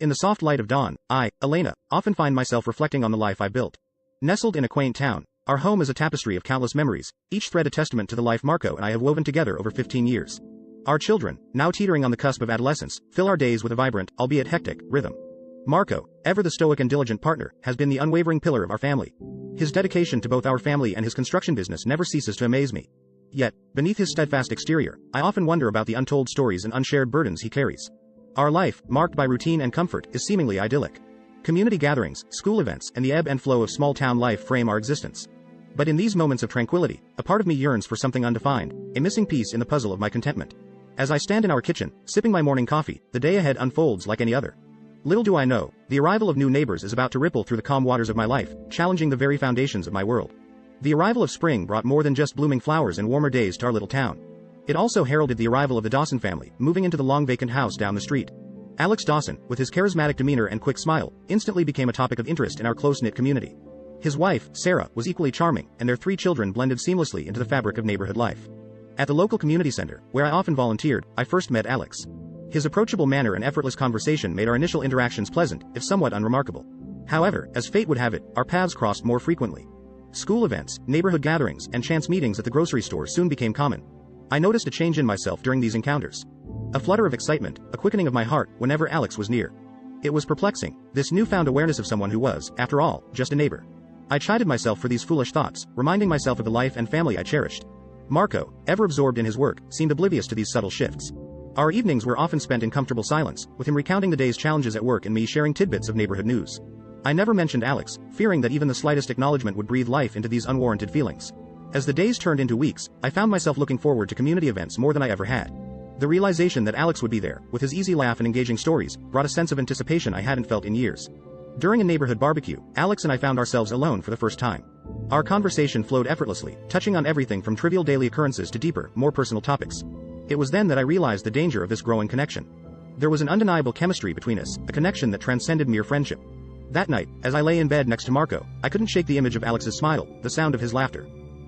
In the soft light of dawn, I, Elena, often find myself reflecting on the life I built. Nestled in a quaint town, our home is a tapestry of countless memories, each thread a testament to the life Marco and I have woven together over 15 years. Our children, now teetering on the cusp of adolescence, fill our days with a vibrant, albeit hectic, rhythm. Marco, ever the stoic and diligent partner, has been the unwavering pillar of our family. His dedication to both our family and his construction business never ceases to amaze me. Yet, beneath his steadfast exterior, I often wonder about the untold stories and unshared burdens he carries. Our life, marked by routine and comfort, is seemingly idyllic. Community gatherings, school events, and the ebb and flow of small-town life frame our existence. But in these moments of tranquility, a part of me yearns for something undefined, a missing piece in the puzzle of my contentment. As I stand in our kitchen, sipping my morning coffee, the day ahead unfolds like any other. Little do I know, the arrival of new neighbors is about to ripple through the calm waters of my life, challenging the very foundations of my world. The arrival of spring brought more than just blooming flowers and warmer days to our little town. It also heralded the arrival of the Dawson family, moving into the long-vacant house down the street. Alex Dawson, with his charismatic demeanor and quick smile, instantly became a topic of interest in our close-knit community. His wife, Sarah, was equally charming, and their 3 children blended seamlessly into the fabric of neighborhood life. At the local community center, where I often volunteered, I first met Alex. His approachable manner and effortless conversation made our initial interactions pleasant, if somewhat unremarkable. However, as fate would have it, our paths crossed more frequently. School events, neighborhood gatherings, and chance meetings at the grocery store soon became common. I noticed a change in myself during these encounters. A flutter of excitement, a quickening of my heart whenever Alex was near. It was perplexing, this newfound awareness of someone who was, after all, just a neighbor. I chided myself for these foolish thoughts, reminding myself of the life and family I cherished. Marco, ever absorbed in his work, seemed oblivious to these subtle shifts. Our evenings were often spent in comfortable silence, with him recounting the day's challenges at work and me sharing tidbits of neighborhood news. I never mentioned Alex, fearing that even the slightest acknowledgement would breathe life into these unwarranted feelings. As the days turned into weeks, I found myself looking forward to community events more than I ever had. The realization that Alex would be there, with his easy laugh and engaging stories, brought a sense of anticipation I hadn't felt in years. During a neighborhood barbecue, Alex and I found ourselves alone for the first time. Our conversation flowed effortlessly, touching on everything from trivial daily occurrences to deeper, more personal topics. It was then that I realized the danger of this growing connection. There was an undeniable chemistry between us, a connection that transcended mere friendship. That night, as I lay in bed next to Marco, I couldn't shake the image of Alex's smile, the sound of his laughter.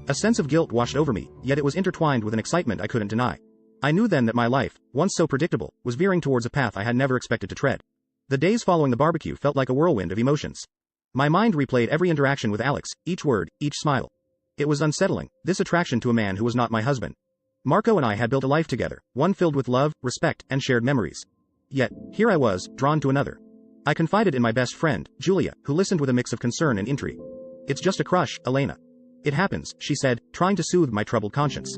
A sense of guilt washed over me, yet it was intertwined with an excitement I couldn't deny. I knew then that my life, once so predictable, was veering towards a path I had never expected to tread. The days following the barbecue felt like a whirlwind of emotions. My mind replayed every interaction with Alex, each word, each smile. It was unsettling, this attraction to a man who was not my husband. Marco and I had built a life together, one filled with love, respect, and shared memories. Yet, here I was, drawn to another. I confided in my best friend, Julia, who listened with a mix of concern and intrigue. "It's just a crush, Elena. It happens," she said, trying to soothe my troubled conscience.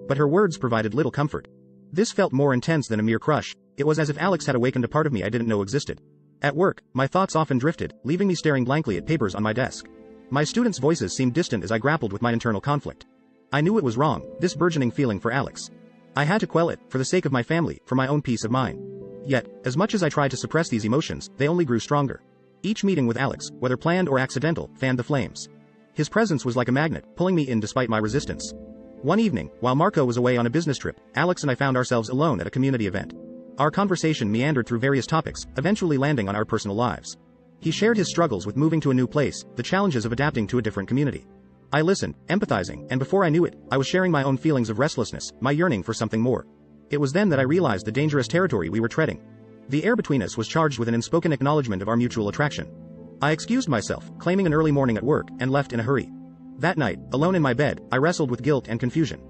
But her words provided little comfort. This felt more intense than a mere crush. It was as if Alex had awakened a part of me I didn't know existed. At work, my thoughts often drifted, leaving me staring blankly at papers on my desk. My students' voices seemed distant as I grappled with my internal conflict. I knew it was wrong, this burgeoning feeling for Alex. I had to quell it, for the sake of my family, for my own peace of mind. Yet, as much as I tried to suppress these emotions, they only grew stronger. Each meeting with Alex, whether planned or accidental, fanned the flames. His presence was like a magnet, pulling me in despite my resistance. One evening, while Marco was away on a business trip, Alex and I found ourselves alone at a community event. Our conversation meandered through various topics, eventually landing on our personal lives. He shared his struggles with moving to a new place, the challenges of adapting to a different community. I listened, empathizing, and before I knew it, I was sharing my own feelings of restlessness, my yearning for something more. It was then that I realized the dangerous territory we were treading. The air between us was charged with an unspoken acknowledgement of our mutual attraction. I excused myself, claiming an early morning at work, and left in a hurry. That night, alone in my bed, I wrestled with guilt and confusion.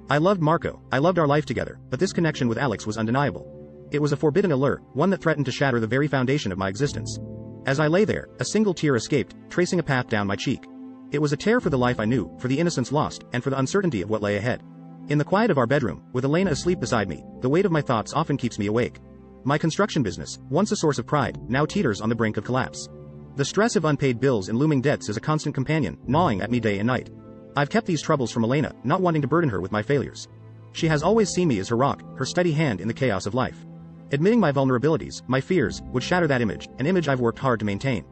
I loved Marco, I loved our life together, but this connection with Alex was undeniable. It was a forbidden allure, one that threatened to shatter the very foundation of my existence. As I lay there, a single tear escaped, tracing a path down my cheek. It was a tear for the life I knew, for the innocence lost, and for the uncertainty of what lay ahead. In the quiet of our bedroom, with Elena asleep beside me, the weight of my thoughts often keeps me awake. My construction business, once a source of pride, now teeters on the brink of collapse. The stress of unpaid bills and looming debts is a constant companion, gnawing at me day and night. I've kept these troubles from Elena, not wanting to burden her with my failures. She has always seen me as her rock, her steady hand in the chaos of life. Admitting my vulnerabilities, my fears, would shatter that image, an image I've worked hard to maintain.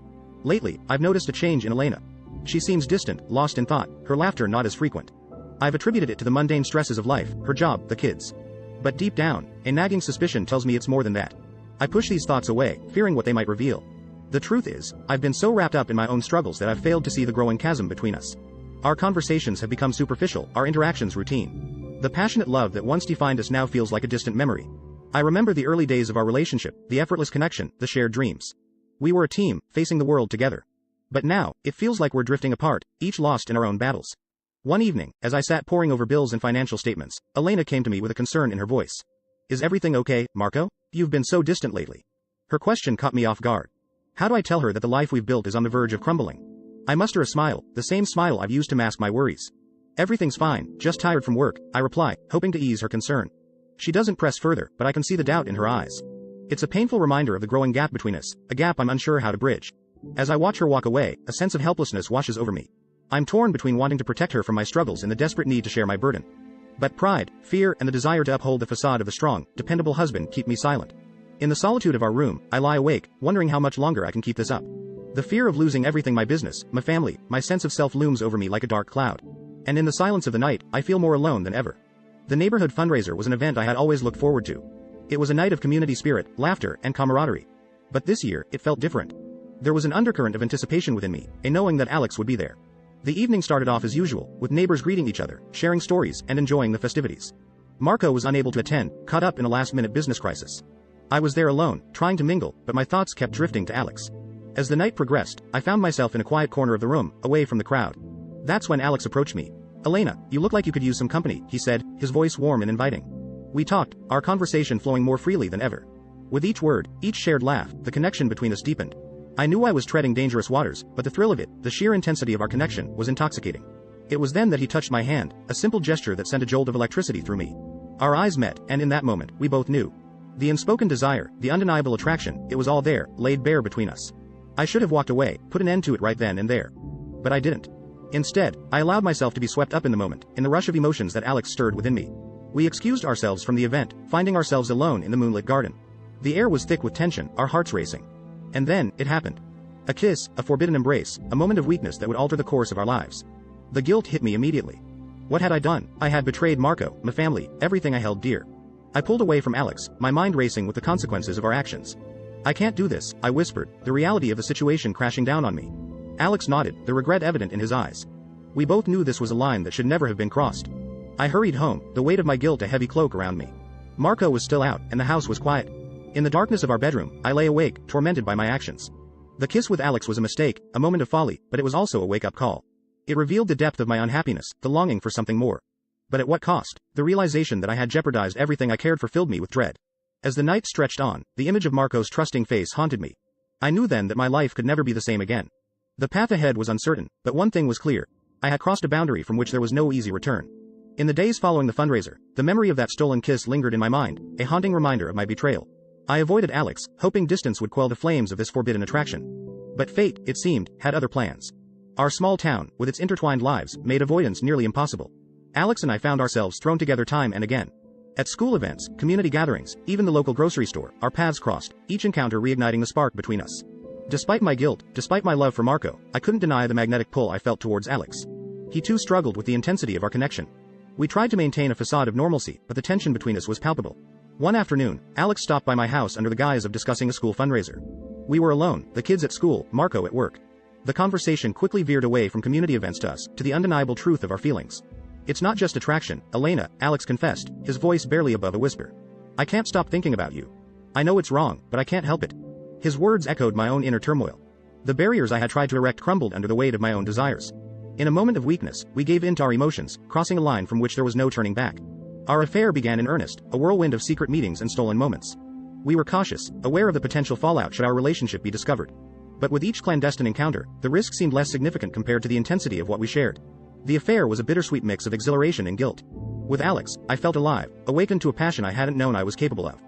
Lately, I've noticed a change in Elena. She seems distant, lost in thought, her laughter not as frequent. I've attributed it to the mundane stresses of life, her job, the kids. But deep down, a nagging suspicion tells me it's more than that. I push these thoughts away, fearing what they might reveal. The truth is, I've been so wrapped up in my own struggles that I've failed to see the growing chasm between us. Our conversations have become superficial, our interactions routine. The passionate love that once defined us now feels like a distant memory. I remember the early days of our relationship, the effortless connection, the shared dreams. We were a team, facing the world together. But now, it feels like we're drifting apart, each lost in our own battles. One evening, as I sat poring over bills and financial statements, Elena came to me with a concern in her voice. Is everything okay, Marco? You've been so distant lately. Her question caught me off guard. How do I tell her that the life we've built is on the verge of crumbling? I muster a smile, the same smile I've used to mask my worries. Everything's fine, just tired from work, I reply, hoping to ease her concern. She doesn't press further, but I can see the doubt in her eyes. It's a painful reminder of the growing gap between us, a gap I'm unsure how to bridge. As I watch her walk away, a sense of helplessness washes over me. I'm torn between wanting to protect her from my struggles and the desperate need to share my burden. But pride, fear, and the desire to uphold the facade of a strong, dependable husband keep me silent. In the solitude of our room, I lie awake, wondering how much longer I can keep this up. The fear of losing everything, my business, my family, my sense of self looms over me like a dark cloud. And in the silence of the night, I feel more alone than ever. The neighborhood fundraiser was an event I had always looked forward to. It was a night of community spirit, laughter, and camaraderie. But this year, it felt different. There was an undercurrent of anticipation within me, a knowing that Alex would be there. The evening started off as usual, with neighbors greeting each other, sharing stories, and enjoying the festivities. Marco was unable to attend, caught up in a last-minute business crisis. I was there alone, trying to mingle, but my thoughts kept drifting to Alex. As the night progressed, I found myself in a quiet corner of the room, away from the crowd. That's when Alex approached me. Elena, you look like you could use some company, he said, his voice warm and inviting. We talked, our conversation flowing more freely than ever. With each word, each shared laugh, the connection between us deepened. I knew I was treading dangerous waters, but the thrill of it, the sheer intensity of our connection, was intoxicating. It was then that he touched my hand, a simple gesture that sent a jolt of electricity through me. Our eyes met, and in that moment, we both knew. The unspoken desire, the undeniable attraction, it was all there, laid bare between us. I should have walked away, put an end to it right then and there. But I didn't. Instead, I allowed myself to be swept up in the moment, in the rush of emotions that Alex stirred within me. We excused ourselves from the event, finding ourselves alone in the moonlit garden. The air was thick with tension, our hearts racing. And then, it happened. A kiss, a forbidden embrace, a moment of weakness that would alter the course of our lives. The guilt hit me immediately. What had I done? I had betrayed Marco, my family, everything I held dear. I pulled away from Alex, my mind racing with the consequences of our actions. I can't do this, I whispered, the reality of the situation crashing down on me. Alex nodded, the regret evident in his eyes. We both knew this was a line that should never have been crossed. I hurried home, the weight of my guilt a heavy cloak around me. Marco was still out, and the house was quiet. In the darkness of our bedroom, I lay awake, tormented by my actions. The kiss with Alex was a mistake, a moment of folly, but it was also a wake-up call. It revealed the depth of my unhappiness, the longing for something more. But at what cost? The realization that I had jeopardized everything I cared for filled me with dread. As the night stretched on, the image of Marco's trusting face haunted me. I knew then that my life could never be the same again. The path ahead was uncertain, but one thing was clear. I had crossed a boundary from which there was no easy return. In the days following the fundraiser, the memory of that stolen kiss lingered in my mind, a haunting reminder of my betrayal. I avoided Alex, hoping distance would quell the flames of this forbidden attraction. But fate, it seemed, had other plans. Our small town, with its intertwined lives, made avoidance nearly impossible. Alex and I found ourselves thrown together time and again. At school events, community gatherings, even the local grocery store, our paths crossed, each encounter reigniting the spark between us. Despite my guilt, despite my love for Marco, I couldn't deny the magnetic pull I felt towards Alex. He too struggled with the intensity of our connection. We tried to maintain a facade of normalcy, but the tension between us was palpable. One afternoon, Alex stopped by my house under the guise of discussing a school fundraiser. We were alone, the kids at school, Marco at work. The conversation quickly veered away from community events to us, to the undeniable truth of our feelings. It's not just attraction, Elena, Alex confessed, his voice barely above a whisper. I can't stop thinking about you. I know it's wrong, but I can't help it. His words echoed my own inner turmoil. The barriers I had tried to erect crumbled under the weight of my own desires. In a moment of weakness, we gave in to our emotions, crossing a line from which there was no turning back. Our affair began in earnest, a whirlwind of secret meetings and stolen moments. We were cautious, aware of the potential fallout should our relationship be discovered. But with each clandestine encounter, the risk seemed less significant compared to the intensity of what we shared. The affair was a bittersweet mix of exhilaration and guilt. With Alex, I felt alive, awakened to a passion I hadn't known I was capable of.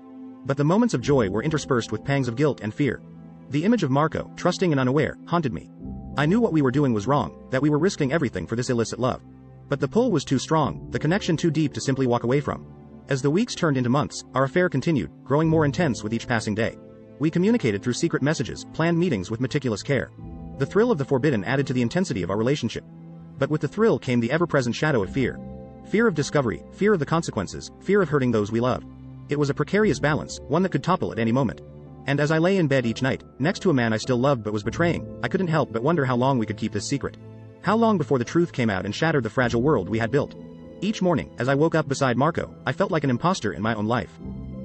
But the moments of joy were interspersed with pangs of guilt and fear. The image of Marco, trusting and unaware, haunted me. I knew what we were doing was wrong, that we were risking everything for this illicit love. But the pull was too strong, the connection too deep to simply walk away from. As the weeks turned into months, our affair continued, growing more intense with each passing day. We communicated through secret messages, planned meetings with meticulous care. The thrill of the forbidden added to the intensity of our relationship. But with the thrill came the ever-present shadow of fear. Fear of discovery, fear of the consequences, fear of hurting those we loved. It was a precarious balance, one that could topple at any moment. And as I lay in bed each night, next to a man I still loved but was betraying, I couldn't help but wonder how long we could keep this secret. How long before the truth came out and shattered the fragile world we had built. Each morning, as I woke up beside Marco, I felt like an imposter in my own life.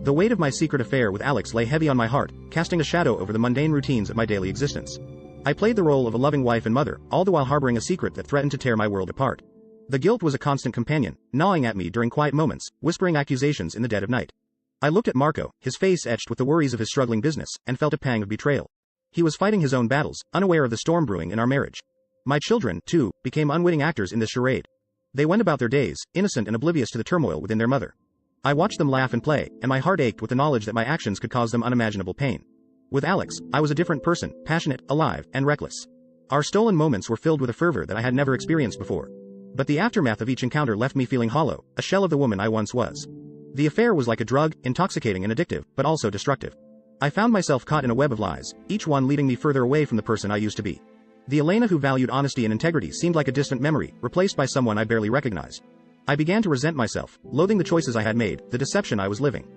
The weight of my secret affair with Alex lay heavy on my heart, casting a shadow over the mundane routines of my daily existence. I played the role of a loving wife and mother, all the while harboring a secret that threatened to tear my world apart. The guilt was a constant companion, gnawing at me during quiet moments, whispering accusations in the dead of night. I looked at Marco, his face etched with the worries of his struggling business, and felt a pang of betrayal. He was fighting his own battles, unaware of the storm brewing in our marriage. My children, too, became unwitting actors in this charade. They went about their days, innocent and oblivious to the turmoil within their mother. I watched them laugh and play, and my heart ached with the knowledge that my actions could cause them unimaginable pain. With Alex, I was a different person, passionate, alive, and reckless. Our stolen moments were filled with a fervor that I had never experienced before. But the aftermath of each encounter left me feeling hollow, a shell of the woman I once was. The affair was like a drug, intoxicating and addictive, but also destructive. I found myself caught in a web of lies, each one leading me further away from the person I used to be. The Elena who valued honesty and integrity seemed like a distant memory, replaced by someone I barely recognized. I began to resent myself, loathing the choices I had made, the deception I was living.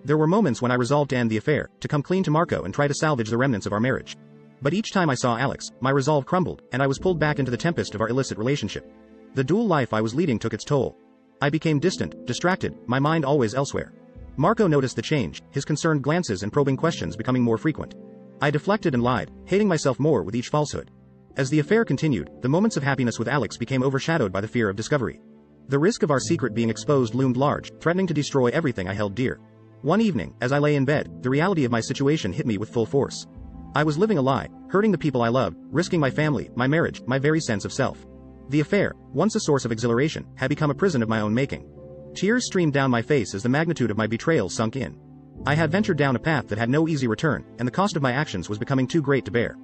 There were moments when I resolved to end the affair, to come clean to Marco and try to salvage the remnants of our marriage. But each time I saw Alex, my resolve crumbled, and I was pulled back into the tempest of our illicit relationship. The dual life I was leading took its toll. I became distant, distracted, my mind always elsewhere. Marco noticed the change, his concerned glances and probing questions becoming more frequent. I deflected and lied, hating myself more with each falsehood. As the affair continued, the moments of happiness with Alex became overshadowed by the fear of discovery. The risk of our secret being exposed loomed large, threatening to destroy everything I held dear. One evening, as I lay in bed, the reality of my situation hit me with full force. I was living a lie, hurting the people I loved, risking my family, my marriage, my very sense of self. The affair, once a source of exhilaration, had become a prison of my own making. Tears streamed down my face as the magnitude of my betrayal sunk in. I had ventured down a path that had no easy return, and the cost of my actions was becoming too great to bear.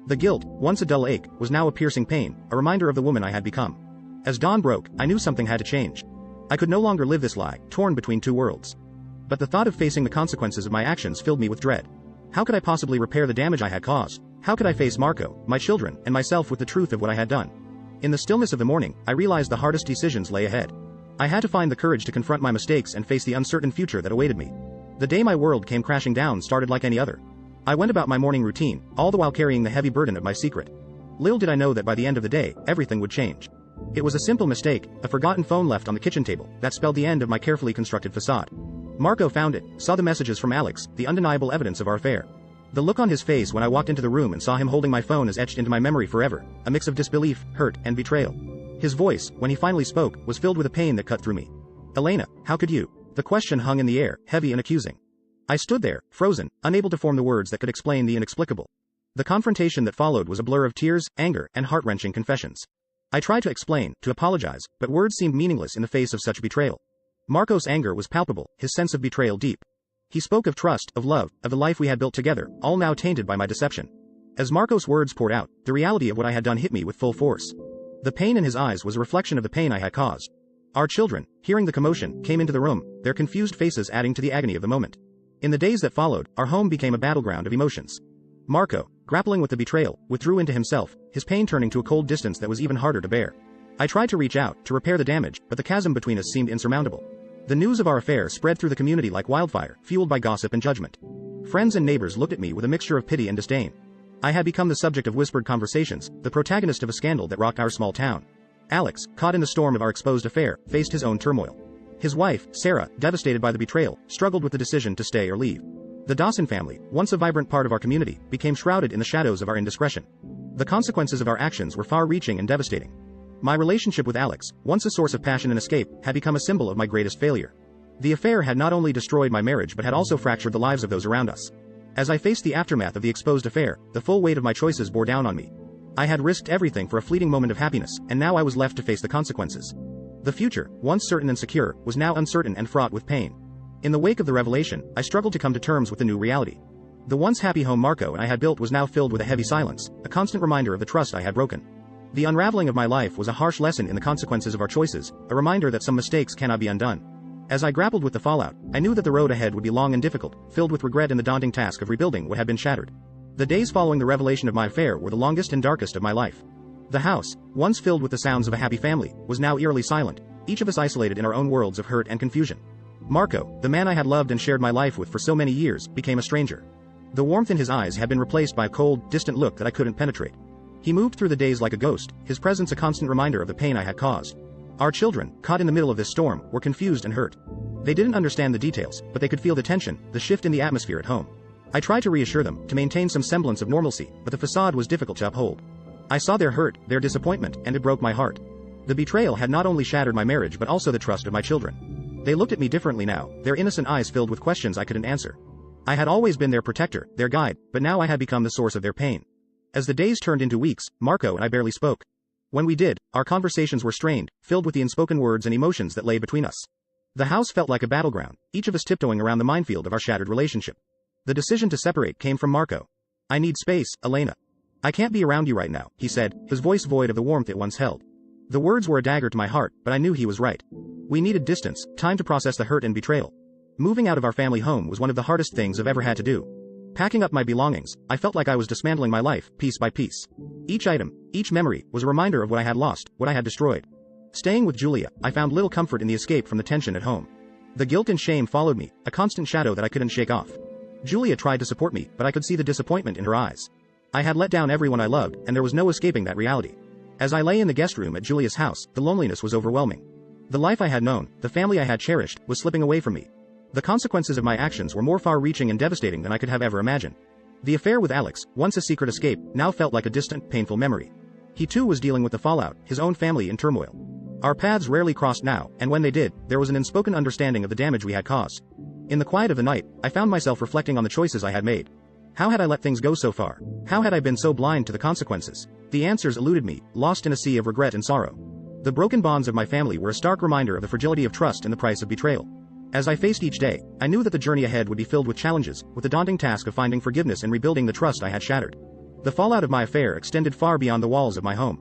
The guilt, once a dull ache, was now a piercing pain, a reminder of the woman I had become. As dawn broke, I knew something had to change. I could no longer live this lie, torn between two worlds. But the thought of facing the consequences of my actions filled me with dread. How could I possibly repair the damage I had caused? How could I face Marco, my children, and myself with the truth of what I had done? In the stillness of the morning, I realized the hardest decisions lay ahead. I had to find the courage to confront my mistakes and face the uncertain future that awaited me. The day my world came crashing down started like any other. I went about my morning routine, all the while carrying the heavy burden of my secret. Little did I know that by the end of the day, everything would change. It was a simple mistake, a forgotten phone left on the kitchen table, that spelled the end of my carefully constructed facade. Marco found it, saw the messages from Alex, the undeniable evidence of our affair. The look on his face when I walked into the room and saw him holding my phone is etched into my memory forever, a mix of disbelief, hurt, and betrayal. His voice, when he finally spoke, was filled with a pain that cut through me. Elena, how could you? The question hung in the air, heavy and accusing. I stood there, frozen, unable to form the words that could explain the inexplicable. The confrontation that followed was a blur of tears, anger, and heart-wrenching confessions. I tried to explain, to apologize, but words seemed meaningless in the face of such betrayal. Marco's anger was palpable, his sense of betrayal deep. He spoke of trust, of love, of the life we had built together, all now tainted by my deception. As Marco's words poured out, the reality of what I had done hit me with full force. The pain in his eyes was a reflection of the pain I had caused. Our children, hearing the commotion, came into the room, their confused faces adding to the agony of the moment. In the days that followed, our home became a battleground of emotions. Marco, grappling with the betrayal, withdrew into himself, his pain turning to a cold distance that was even harder to bear. I tried to reach out, to repair the damage, but the chasm between us seemed insurmountable. The news of our affair spread through the community like wildfire, fueled by gossip and judgment. Friends and neighbors looked at me with a mixture of pity and disdain. I had become the subject of whispered conversations, the protagonist of a scandal that rocked our small town. Alex, caught in the storm of our exposed affair, faced his own turmoil. His wife, Sarah, devastated by the betrayal, struggled with the decision to stay or leave. The Dawson family, once a vibrant part of our community, became shrouded in the shadows of our indiscretion. The consequences of our actions were far-reaching and devastating. My relationship with Alex, once a source of passion and escape, had become a symbol of my greatest failure. The affair had not only destroyed my marriage but had also fractured the lives of those around us. As I faced the aftermath of the exposed affair, the full weight of my choices bore down on me. I had risked everything for a fleeting moment of happiness, and now I was left to face the consequences. The future, once certain and secure, was now uncertain and fraught with pain. In the wake of the revelation, I struggled to come to terms with the new reality. The once happy home Marco and I had built was now filled with a heavy silence, a constant reminder of the trust I had broken. The unraveling of my life was a harsh lesson in the consequences of our choices, a reminder that some mistakes cannot be undone. As I grappled with the fallout, I knew that the road ahead would be long and difficult, filled with regret and the daunting task of rebuilding what had been shattered. The days following the revelation of my affair were the longest and darkest of my life. The house, once filled with the sounds of a happy family, was now eerily silent, each of us isolated in our own worlds of hurt and confusion. Marco, the man I had loved and shared my life with for so many years, became a stranger. The warmth in his eyes had been replaced by a cold, distant look that I couldn't penetrate. He moved through the days like a ghost, his presence a constant reminder of the pain I had caused. Our children, caught in the middle of this storm, were confused and hurt. They didn't understand the details, but they could feel the tension, the shift in the atmosphere at home. I tried to reassure them, to maintain some semblance of normalcy, but the facade was difficult to uphold. I saw their hurt, their disappointment, and it broke my heart. The betrayal had not only shattered my marriage but also the trust of my children. They looked at me differently now, their innocent eyes filled with questions I couldn't answer. I had always been their protector, their guide, but now I had become the source of their pain. As the days turned into weeks, Marco and I barely spoke. When we did, our conversations were strained, filled with the unspoken words and emotions that lay between us. The house felt like a battleground, each of us tiptoeing around the minefield of our shattered relationship. The decision to separate came from Marco. "I need space, Elena. I can't be around you right now," he said, his voice void of the warmth it once held. The words were a dagger to my heart, but I knew he was right. We needed distance, time to process the hurt and betrayal. Moving out of our family home was one of the hardest things I've ever had to do. Packing up my belongings, I felt like I was dismantling my life, piece by piece. Each item, each memory, was a reminder of what I had lost, what I had destroyed. Staying with Julia, I found little comfort in the escape from the tension at home. The guilt and shame followed me, a constant shadow that I couldn't shake off. Julia tried to support me, but I could see the disappointment in her eyes. I had let down everyone I loved, and there was no escaping that reality. As I lay in the guest room at Julia's house, the loneliness was overwhelming. The life I had known, the family I had cherished, was slipping away from me. The consequences of my actions were more far-reaching and devastating than I could have ever imagined. The affair with Alex, once a secret escape, now felt like a distant, painful memory. He too was dealing with the fallout, his own family in turmoil. Our paths rarely crossed now, and when they did, there was an unspoken understanding of the damage we had caused. In the quiet of the night, I found myself reflecting on the choices I had made. How had I let things go so far? How had I been so blind to the consequences? The answers eluded me, lost in a sea of regret and sorrow. The broken bonds of my family were a stark reminder of the fragility of trust and the price of betrayal. As I faced each day, I knew that the journey ahead would be filled with challenges, with the daunting task of finding forgiveness and rebuilding the trust I had shattered. The fallout of my affair extended far beyond the walls of my home.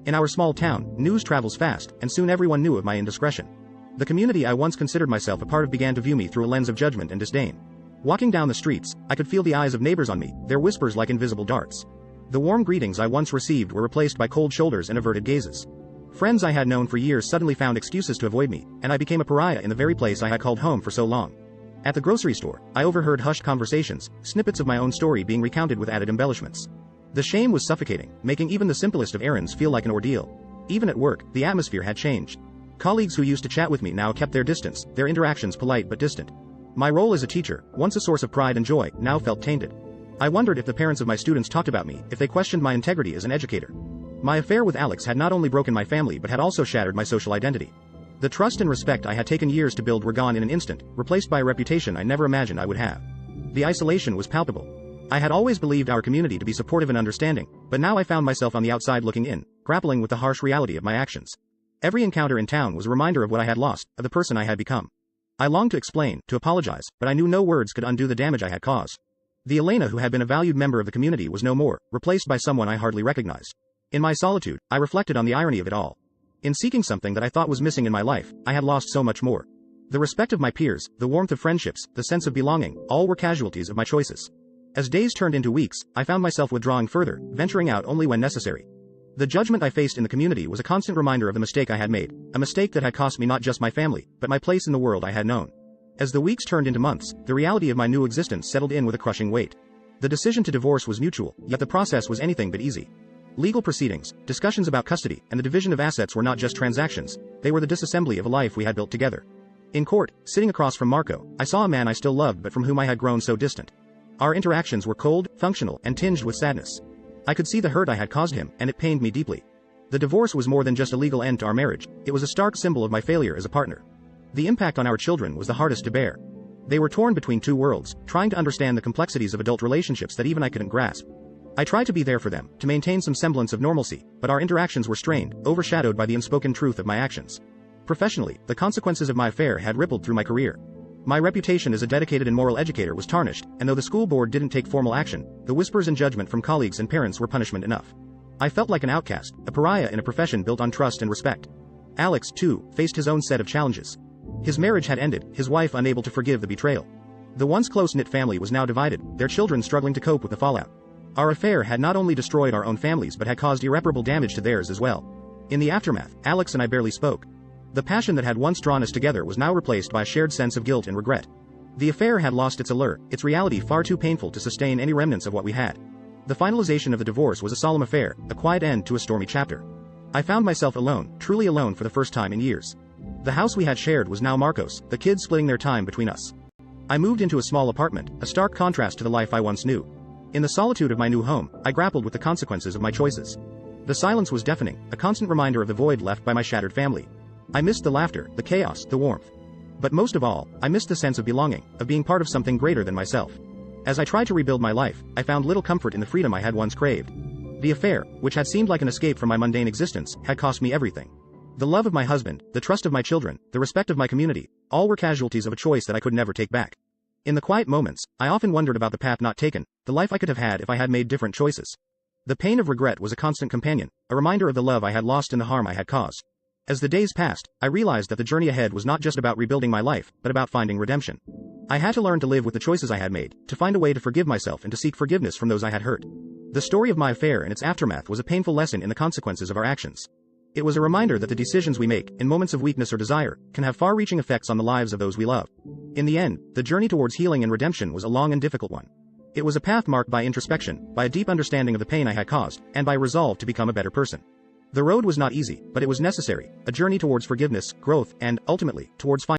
In our small town, news travels fast, and soon everyone knew of my indiscretion. The community I once considered myself a part of began to view me through a lens of judgment and disdain. Walking down the streets, I could feel the eyes of neighbors on me, their whispers like invisible darts. The warm greetings I once received were replaced by cold shoulders and averted gazes. Friends I had known for years suddenly found excuses to avoid me, and I became a pariah in the very place I had called home for so long. At the grocery store, I overheard hushed conversations, snippets of my own story being recounted with added embellishments. The shame was suffocating, making even the simplest of errands feel like an ordeal. Even at work, the atmosphere had changed. Colleagues who used to chat with me now kept their distance, their interactions polite but distant. My role as a teacher, once a source of pride and joy, now felt tainted. I wondered if the parents of my students talked about me, if they questioned my integrity as an educator. My affair with Alex had not only broken my family but had also shattered my social identity. The trust and respect I had taken years to build were gone in an instant, replaced by a reputation I never imagined I would have. The isolation was palpable. I had always believed our community to be supportive and understanding, but now I found myself on the outside looking in, grappling with the harsh reality of my actions. Every encounter in town was a reminder of what I had lost, of the person I had become. I longed to explain, to apologize, but I knew no words could undo the damage I had caused. The Elena who had been a valued member of the community was no more, replaced by someone I hardly recognized. In my solitude, I reflected on the irony of it all. In seeking something that I thought was missing in my life, I had lost so much more. The respect of my peers, the warmth of friendships, the sense of belonging, all were casualties of my choices. As days turned into weeks, I found myself withdrawing further, venturing out only when necessary. The judgment I faced in the community was a constant reminder of the mistake I had made, a mistake that had cost me not just my family, but my place in the world I had known. As the weeks turned into months, the reality of my new existence settled in with a crushing weight. The decision to divorce was mutual, yet the process was anything but easy. Legal proceedings, discussions about custody, and the division of assets were not just transactions, they were the disassembly of a life we had built together. In court, sitting across from Marco, I saw a man I still loved but from whom I had grown so distant. Our interactions were cold, functional, and tinged with sadness. I could see the hurt I had caused him, and it pained me deeply. The divorce was more than just a legal end to our marriage, it was a stark symbol of my failure as a partner. The impact on our children was the hardest to bear. They were torn between two worlds, trying to understand the complexities of adult relationships that even I couldn't grasp. I tried to be there for them, to maintain some semblance of normalcy, but our interactions were strained, overshadowed by the unspoken truth of my actions. Professionally, the consequences of my affair had rippled through my career. My reputation as a dedicated and moral educator was tarnished, and though the school board didn't take formal action, the whispers and judgment from colleagues and parents were punishment enough. I felt like an outcast, a pariah in a profession built on trust and respect. Alex, too, faced his own set of challenges. His marriage had ended, his wife unable to forgive the betrayal. The once close-knit family was now divided, their children struggling to cope with the fallout. Our affair had not only destroyed our own families but had caused irreparable damage to theirs as well. In the aftermath, Alex and I barely spoke. The passion that had once drawn us together was now replaced by a shared sense of guilt and regret. The affair had lost its allure, its reality far too painful to sustain any remnants of what we had. The finalization of the divorce was a solemn affair, a quiet end to a stormy chapter. I found myself alone, truly alone for the first time in years. The house we had shared was now Marcos, the kids splitting their time between us. I moved into a small apartment, a stark contrast to the life I once knew. In the solitude of my new home, I grappled with the consequences of my choices. The silence was deafening, a constant reminder of the void left by my shattered family. I missed the laughter, the chaos, the warmth. But most of all, I missed the sense of belonging, of being part of something greater than myself. As I tried to rebuild my life, I found little comfort in the freedom I had once craved. The affair, which had seemed like an escape from my mundane existence, had cost me everything. The love of my husband, the trust of my children, the respect of my community, all were casualties of a choice that I could never take back. In the quiet moments, I often wondered about the path not taken, the life I could have had if I had made different choices. The pain of regret was a constant companion, a reminder of the love I had lost and the harm I had caused. As the days passed, I realized that the journey ahead was not just about rebuilding my life, but about finding redemption. I had to learn to live with the choices I had made, to find a way to forgive myself and to seek forgiveness from those I had hurt. The story of my affair and its aftermath was a painful lesson in the consequences of our actions. It was a reminder that the decisions we make, in moments of weakness or desire, can have far-reaching effects on the lives of those we love. In the end, the journey towards healing and redemption was a long and difficult one. It was a path marked by introspection, by a deep understanding of the pain I had caused, and by resolve to become a better person. The road was not easy, but it was necessary, a journey towards forgiveness, growth, and, ultimately, towards finding